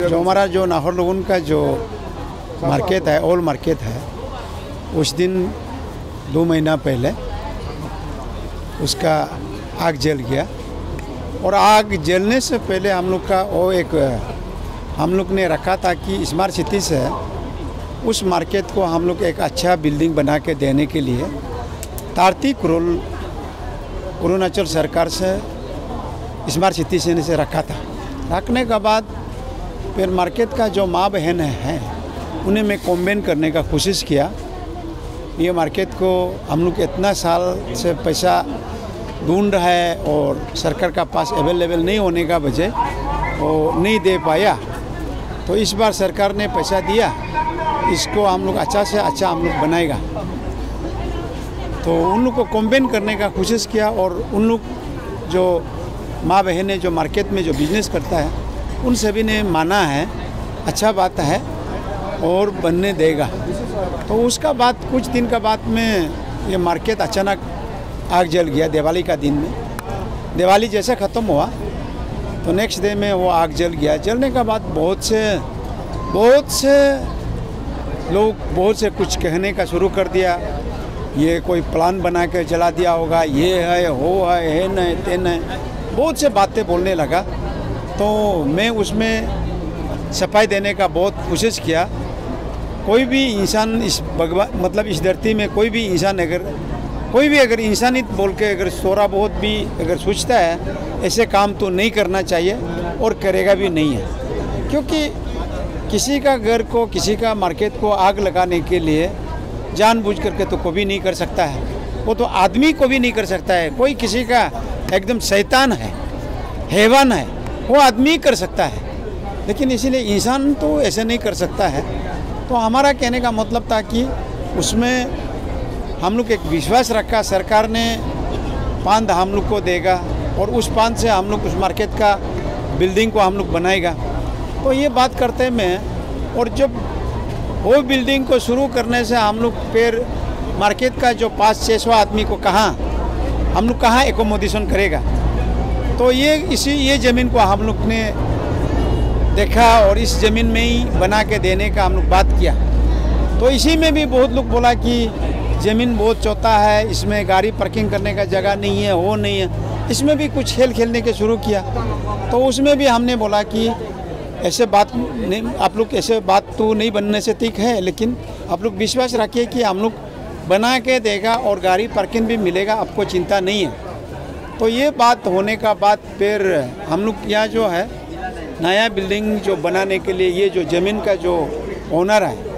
जो हमारा जो नाहरलगुन का जो मार्केट है, ओल्ड मार्केट है, उस दिन 2 महीना पहले उसका आग जल गया। और आग जलने से पहले हम लोग का वो एक हम लोग ने रखा था कि स्मार्ट सिटी से उस मार्केट को हम लोग एक अच्छा बिल्डिंग बना के देने के लिए 30 करोड़ अरुणाचल सरकार से स्मार्ट सिटी से रखा था। रखने के बाद फिर मार्केट का जो माँ बहन हैं उन्हें मैं कॉम्बेन करने का कोशिश किया। ये मार्केट को हम लोग इतना साल से पैसा ढूंढ रहा है और सरकार का पास अवेलेबल नहीं होने का वजह वो नहीं दे पाया। तो इस बार सरकार ने पैसा दिया, इसको हम लोग अच्छा से अच्छा हम लोग बनाएगा। तो उन लोग को कॉम्बेन करने का कोशिश किया और उन लोग जो माँ बहनें जो मार्केट में जो बिजनेस करता है उन सभी ने माना है, अच्छा बात है और बनने देगा। तो उसका बाद कुछ दिन का बाद में ये मार्केट अचानक आग जल गया। दिवाली का दिन में, दिवाली जैसे ख़त्म हुआ तो नेक्स्ट डे में वो आग जल गया। जलने का बाद बहुत से लोग बहुत से कुछ कहने का शुरू कर दिया। ये कोई प्लान बना के जला दिया होगा, ये है वो है नहीं ते नहीं, बहुत से बातें बोलने लगा। तो मैं उसमें सफाई देने का बहुत कोशिश किया। कोई भी इंसान इस भगवान मतलब इस धरती में कोई भी इंसान अगर इंसानियत बोल के अगर थोड़ा बहुत भी अगर सोचता है, ऐसे काम तो नहीं करना चाहिए और करेगा भी नहीं है। क्योंकि किसी का घर को, किसी का मार्केट को आग लगाने के लिए जानबूझ करके तो कभी नहीं कर सकता है। वो तो आदमी को भी नहीं कर सकता है। कोई किसी का एकदम शैतान है, हैवान है, वो आदमी कर सकता है, लेकिन इसीलिए इंसान तो ऐसे नहीं कर सकता है। तो हमारा कहने का मतलब था कि उसमें हम लोग एक विश्वास रखा, सरकार ने पांद हम लोग को देगा और उस पांद से हम लोग उस मार्केट का बिल्डिंग को हम लोग बनाएगा। तो ये बात करते में, और जब वो बिल्डिंग को शुरू करने से हम लोग फिर मार्केट का जो 500-600 आदमी को हम लोग कहाँ एकोमोडेशन करेगा। तो ये ज़मीन को हम लोग ने देखा और इस ज़मीन में ही बना के देने का हम लोग बात किया। तो इसी में भी बहुत लोग बोला कि ज़मीन बहुत चौता है, इसमें गाड़ी पार्किंग करने का जगह नहीं है, वो नहीं है। इसमें भी कुछ खेल खेलने के शुरू किया। तो उसमें भी हमने बोला कि ऐसे बात नहीं, आप लोग ऐसे बात तो नहीं बनने से ठीक है, लेकिन आप लोग विश्वास रखिए कि हम लोग बना के देगा और गाड़ी पार्किंग भी मिलेगा, आपको चिंता नहीं है। तो ये बात होने का बाद फिर हम लोग यहाँ जो है नया बिल्डिंग जो बनाने के लिए ये जो ज़मीन का जो ओनर है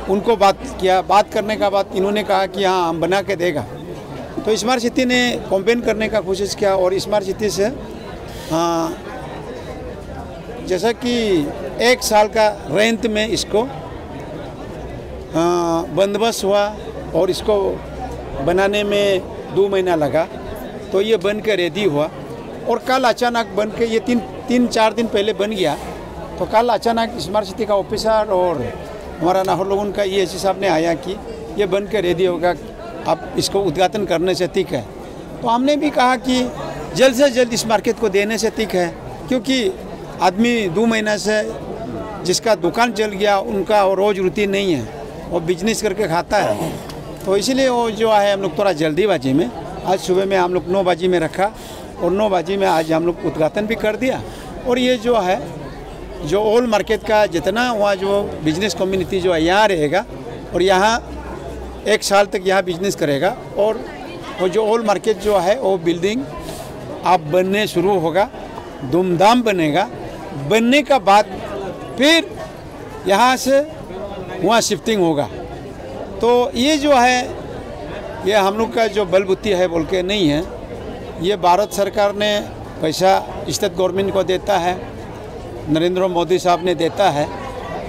उनको बात किया। बात करने का बाद इन्होंने कहा कि हाँ हम बना के देगा। तो स्मार्ट सिटी ने कॉम्पेन करने का कोशिश किया और स्मार्ट सिटी से जैसा कि 1 साल का रेंट में इसको बंदोबस्त हुआ और इसको बनाने में 2 महीना लगा। तो ये बन के रेडी हुआ और कल अचानक बन के ये 3-4 दिन पहले बन गया। तो कल अचानक स्मार्ट सिटी का ऑफिसर और हमारा नाहरलगुन का ESC साहब ने आया कि ये बन के रेडी होगा, अब इसको उद्घाटन करने से ठीक है। तो हमने भी कहा कि जल्द से जल्द इस मार्केट को देने से ठीक है, क्योंकि आदमी 2 महीना से जिसका दुकान चल गया उनका रोज़ रोटी नहीं है, वो बिजनेस करके खाता है। तो इसलिए वो जो है हम लोग थोड़ा जल्दीबाजी में आज सुबह में हम लोग 9 बजे में रखा और 9 बजे में आज हम लोग उद्घाटन भी कर दिया। और ये जो है जो ओल्ड मार्केट का जितना वहाँ जो बिजनेस कम्युनिटी जो है यहाँ रहेगा और यहाँ 1 साल तक यहाँ बिजनेस करेगा। और वो जो ओल्ड मार्केट जो है वो बिल्डिंग अब बनने शुरू होगा, धूमधाम बनेगा। बनने का बाद फिर यहाँ से वहाँ शिफ्टिंग होगा। तो ये जो है ये हम लोग का जो बलबुद्धि है बोल के नहीं है, ये भारत सरकार ने पैसा स्टेट गवर्नमेंट को देता है, नरेंद्र मोदी साहब ने देता है।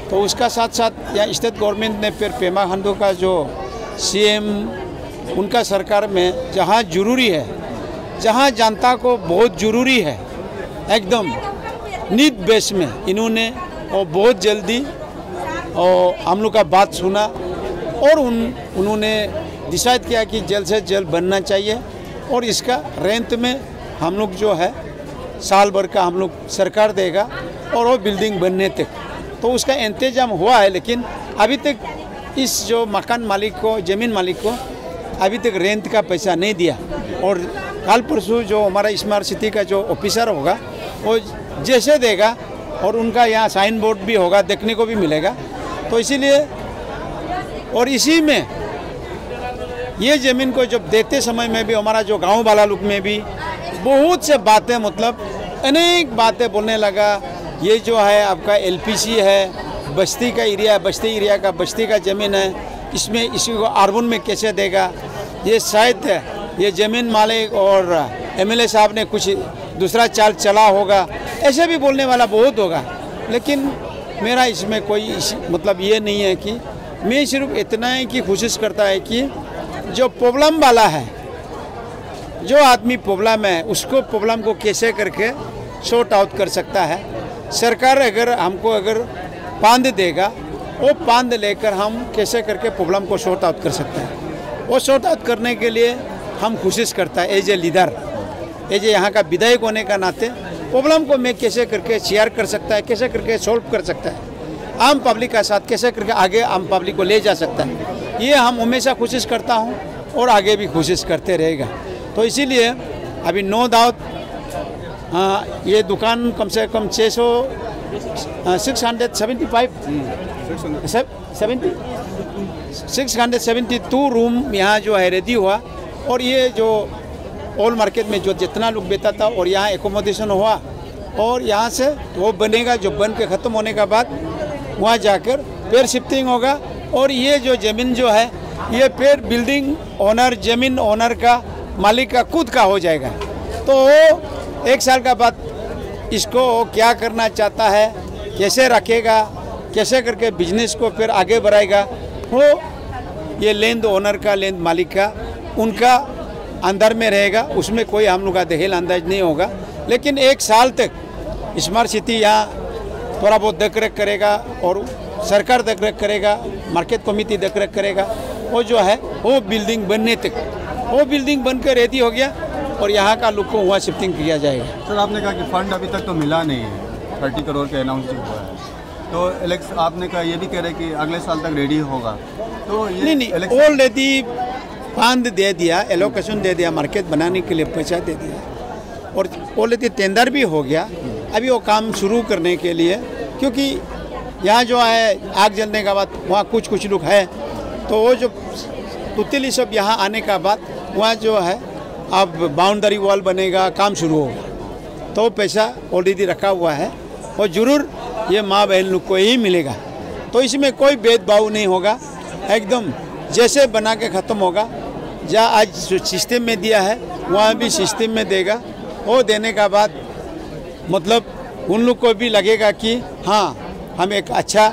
तो उसका साथ साथ यहाँ स्टेट गवर्नमेंट ने फिर पेमा खांडू का जो CM उनका सरकार में जहाँ ज़रूरी है, जहाँ जनता को बहुत ज़रूरी है, एकदम नीड बेस में इन्होंने और बहुत जल्दी और हम लोग का बात सुना और उन्होंने डिसाइड किया कि जल्द से जल्द बनना चाहिए। और इसका रेंट में हम लोग जो है साल भर का हम लोग सरकार देगा और वो बिल्डिंग बनने तक, तो उसका इंतजाम हुआ है। लेकिन अभी तक इस जो मकान मालिक को, ज़मीन मालिक को अभी तक रेंट का पैसा नहीं दिया। और कल परसों जो हमारा स्मार्ट सिटी का जो ऑफिसर होगा वो जैसे देगा, और उनका यहाँ साइन बोर्ड भी होगा, देखने को भी मिलेगा। तो इसीलिए और इसी में ये ज़मीन को जब देते समय में भी हमारा जो गांव वाला लोग में भी बहुत से बातें, मतलब अनेक बातें बोलने लगा। ये जो है आपका एलपीसी है, बस्ती का एरिया, बस्ती का ज़मीन है, इसमें इसी को अर्बन में कैसे देगा। ये शायद ये ज़मीन मालिक और एमएलए साहब ने कुछ दूसरा चाल चला होगा, ऐसे भी बोलने वाला बहुत होगा। लेकिन मेरा इसमें कोई मतलब ये नहीं है कि मैं सिर्फ इतना है कि कोशिश करता है कि जो प्रॉब्लम वाला है, जो आदमी प्रॉब्लम है, उसको प्रॉब्लम को कैसे करके सॉर्ट आउट कर सकता है। सरकार अगर हमको अगर पांद देगा, वो पांद लेकर हम कैसे करके प्रॉब्लम को सॉर्ट आउट कर सकते हैं। वो सॉर्ट आउट करने के लिए हम कोशिश करता है as a leader, as a यहाँ का विधायक होने का नाते प्रॉब्लम को मैं कैसे करके शेयर कर सकता है, कैसे करके सॉल्व कर सकता है, आम पब्लिक का साथ कैसे करके आगे आम पब्लिक को ले जा सकता है। ये हम हमेशा कोशिश करता हूँ और आगे भी कोशिश करते रहेगा। तो इसीलिए अभी नो डाउट ये दुकान कम से कम 672 रूम यहाँ जो है रेडी हुआ। और ये जो ओल्ड मार्केट में जो जितना लोग बेचा था और यहाँ एकोमोडेशन हुआ, और यहाँ से वो बनेगा, जो बन के ख़त्म होने के बाद वहाँ जाकर फिर शिफ्टिंग होगा। और ये जो ज़मीन जो है ये फिर बिल्डिंग ओनर, ज़मीन ओनर का, मालिक का खुद का हो जाएगा। तो वो 1 साल का बाद इसको क्या करना चाहता है, कैसे रखेगा, कैसे करके बिजनेस को फिर आगे बढ़ाएगा, वो ये लैंड ओनर का, लैंड मालिक का, उनका अंदर में रहेगा। उसमें कोई हम लोग का दखल अंदाज नहीं होगा। लेकिन 1 साल तक स्मार्ट सिटी यहाँ थोड़ा बहुत देख रेख करेगा और सरकार देख रेख करेगा, मार्केट कमेटी देख रेख करेगा। वो जो है वो बिल्डिंग बनने तक, वो बिल्डिंग बनकर रेडी हो गया और यहाँ का लोग को वहाँ शिफ्टिंग किया जाएगा। सर, आपने कहा कि फंड अभी तक तो मिला नहीं है, 30 करोड़ का अनाउंस हुआ है, तो आपने कहा ये भी कह रहे कि अगले साल तक रेडी होगा। तो ये नहीं, ऑलरेडी फंड दे दिया, एलोकेशन दे दिया, मार्केट बनाने के लिए पैसा दे दिया और ऑलरेडी टेंडर भी हो गया। अभी वो काम शुरू करने के लिए, क्योंकि यहाँ जो है आग जलने के बाद वहाँ कुछ लोग है, तो वो जो टोटली सब यहाँ आने का बाद वहाँ जो है अब बाउंड्री वॉल बनेगा, काम शुरू होगा। तो पैसा ऑलरेडी रखा हुआ है और ज़रूर ये माँ बहन लोग को ही मिलेगा। तो इसमें कोई भेदभाव नहीं होगा, एकदम जैसे बना के ख़त्म होगा। जहाँ आज जो सिस्टम में दिया है वहाँ भी सिस्टम में देगा। वो देने का बाद मतलब उन लोग को भी लगेगा कि हाँ, हम एक अच्छा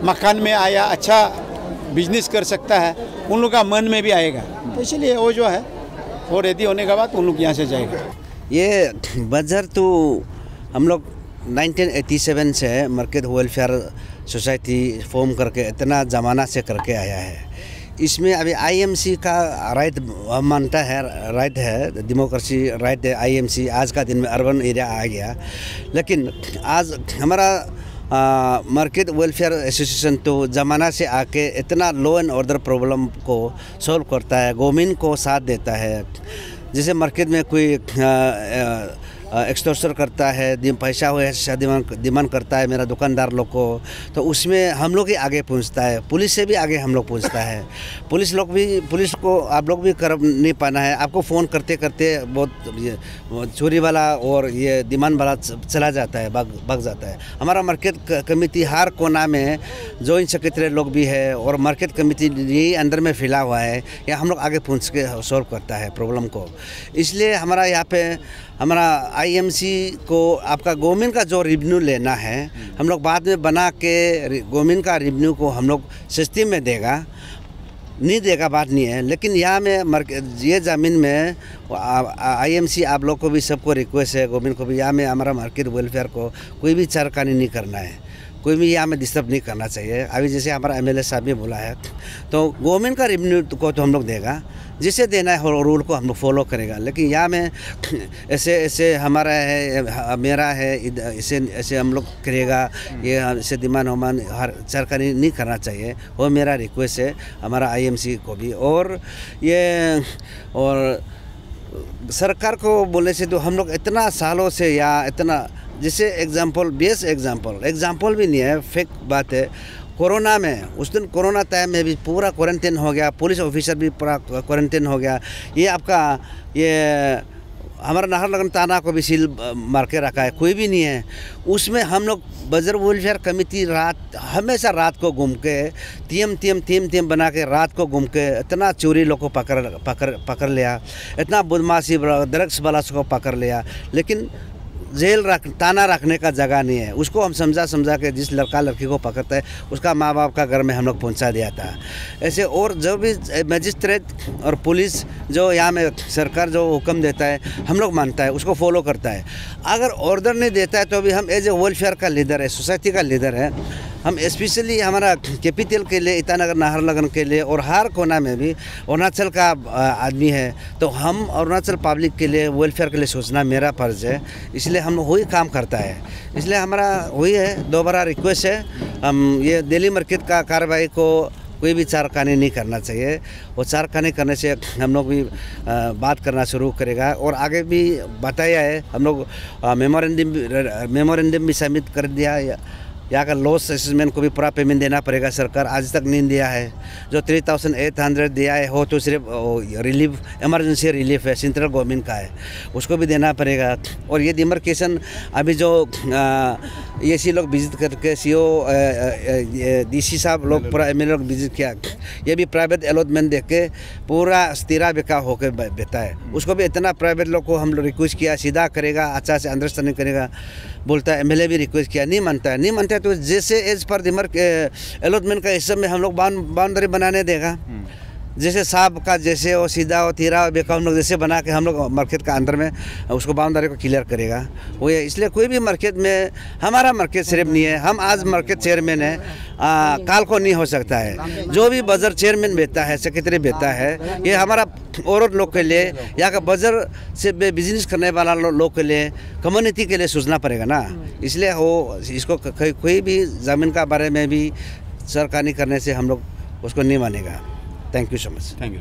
मकान में आया, अच्छा बिजनेस कर सकता है, उन लोग का मन में भी आएगा। तो इसलिए वो जो है वो रेडी होने के बाद उन लोग यहाँ से जाएगा। ये बजर तो हम लोग 1987 से मार्केट वेलफेयर सोसाइटी फॉर्म करके इतना ज़माना से करके आया है। इसमें अभी आईएमसी का राइट मानता है, राइट है, डेमोक्रेसी राइट है। आईएमसी आज का दिन में अर्बन एरिया आ गया, लेकिन आज हमारा मार्केट वेलफेयर एसोसिएशन तो ज़माना से आके इतना लॉ एंड ऑर्डर प्रॉब्लम को सॉल्व करता है, गवर्नमेंट को साथ देता है। जैसे मार्केट में कोई एक्सटॉर्शन करता है, पैसा हो ऐसा डिमांड करता है मेरा दुकानदार लोग को, तो उसमें हम लोग ही आगे पहुंचता है, पुलिस से भी आगे हम लोग पहुंचता है। पुलिस को आप लोग भी कर नहीं पाना है, आपको फ़ोन करते करते बहुत चोरी वाला और ये डिमांड वाला चला जाता है, भाग जाता है। हमारा मार्केट कमेटी हर कोना में जॉइंट सेक्रेटरी लोग भी है और मार्केट कमेटी यही अंदर में फैला हुआ है, या हम लोग आगे पहुँच के सॉल्व करता है प्रॉब्लम को। इसलिए हमारा यहाँ पे हमारा आईएमसी को आपका गवर्नमेंट का जो रेवेन्यू लेना है, हम लोग बाद में बना के गवर्नमेंट का रेवेन्यू को हम लोग सिस्टम में देगा, नहीं देगा बात नहीं है। लेकिन यहाँ में ये ज़मीन में आईएमसी आप लोग को भी सबको रिक्वेस्ट है, गवर्नमेंट को भी, यहाँ में हमारा मार्केट वेलफेयर को कोई भी छेड़खानी नहीं करना है। कोई भी यहाँ में डिस्टर्ब नहीं करना चाहिए। अभी जैसे हमारा एमएलए साहब भी बोला है, तो गवर्नमेंट का रेवेन्यू को तो हम लोग देगा, जिसे देना है रूल को हम लोग फॉलो करेगा। लेकिन यहाँ में ऐसे ऐसे हमारा है, मेरा है, ऐसे ऐसे हम लोग करेगा, ये ऐसे दिमान होमान हर सरकारी नहीं करना चाहिए। वो मेरा रिक्वेस्ट है हमारा आईएमसी को भी। और ये और सरकार को बोलने से तो हम लोग इतना सालों से या इतना, जैसे एग्जाम्पल बेस्ट एग्जाम्पल भी नहीं है, फेक बात है। कोरोना में उस दिन कोरोना टाइम में भी पूरा क्वारंटाइन हो गया, पुलिस ऑफिसर भी पूरा क्वारंटाइन हो गया। ये आपका ये हमारा नाहरलगुन थाना को भी सील मार के रखा है, कोई भी नहीं है उसमें। हम लोग बजर वेलफेयर कमेटी हमेशा रात को घूम के टीम बना के रात को घूम के इतना चोरी लोग को पकड़ लिया, इतना बदमाशी ड्रग्स वाला को पकड़ लिया। लेकिन जेल ताना रखने का जगह नहीं है। उसको हम समझा के जिस लड़का लड़की को पकड़ता है उसका माँ बाप का घर में हम लोग पहुँचा दिया था ऐसे। और जो भी मजिस्ट्रेट और पुलिस जो यहाँ में सरकार जो हुक्म देता है हम लोग मानता है, उसको फॉलो करता है। अगर ऑर्डर नहीं देता है तो भी हम एज ए वेलफेयर का लीडर है, सोसाइटी का लीडर है, हम स्पेशली हमारा कैपिटल के लिए, ईटानगर नाहरलगुन के लिए और हर कोना में भी अरुणाचल का आदमी है, तो हम अरुणाचल पब्लिक के लिए वेलफेयर के लिए सोचना मेरा फर्ज है। इसलिए हम वही काम करता है। इसलिए हमारा वही है, दोबारा रिक्वेस्ट है, हम ये दिल्ली मार्केट का कार्रवाई को कोई भी चारकानी नहीं करना चाहिए। वो चारकानी करने से हम लोग भी बात करना शुरू करेगा। और आगे भी बताया है, हम लोग मेमोरेंडम भी सबमिट कर दिया। यहाँ का लॉस असेसमेंट को भी पूरा पेमेंट देना पड़ेगा। सरकार आज तक नहीं दिया है। जो 3800 दिया है वो तो सिर्फ रिलीफ, इमरजेंसी रिलीफ है, सेंट्रल गवर्नमेंट का है, उसको भी देना पड़ेगा। और ये डिमार्केशन अभी जो एसी लोग विजिट करके सीओ डीसी साहब लोग पूरा एमएलए लोग विजिट किया, ये भी प्राइवेट अलॉटमेंट देख के पूरा स्थिरा बेका होकर बेता है। उसको भी इतना प्राइवेट लोग को हम लोग रिक्वेस्ट किया, सीधा करेगा, अच्छा से अंडरस्टैंडिंग करेगा बोलता है। एमएलए भी रिक्वेस्ट किया, नहीं मानता है तो जैसे एज पर डिमार्क अलॉटमेंट का हिस्से में हम लोग बाउंड्री बनाने देगा। जैसे साहब का जैसे वो सीधा और तीरा और बेका हम लोग जैसे बना के हम लोग मार्केट का अंदर में उसको बाउंड्री को क्लियर करेगा वो है। इसलिए कोई भी मार्केट में, हमारा मार्केट सिर्फ नहीं है, हम आज मार्केट चेयरमैन है, काल को नहीं हो सकता है। जो भी बाजार चेयरमैन बेचता है, सेक्रेटरी बेचता है, ये हमारा औरत लोग के लिए, यहाँ का बाजार से बिजनेस करने वाला लोग के लिए, कम्युनिटी के लिए सोचना पड़ेगा ना। इसलिए वो इसको कोई भी ज़मीन का बारे में भी सरकारी करने से हम लोग उसको नहीं मानेगा। Thank you so much. Thank you.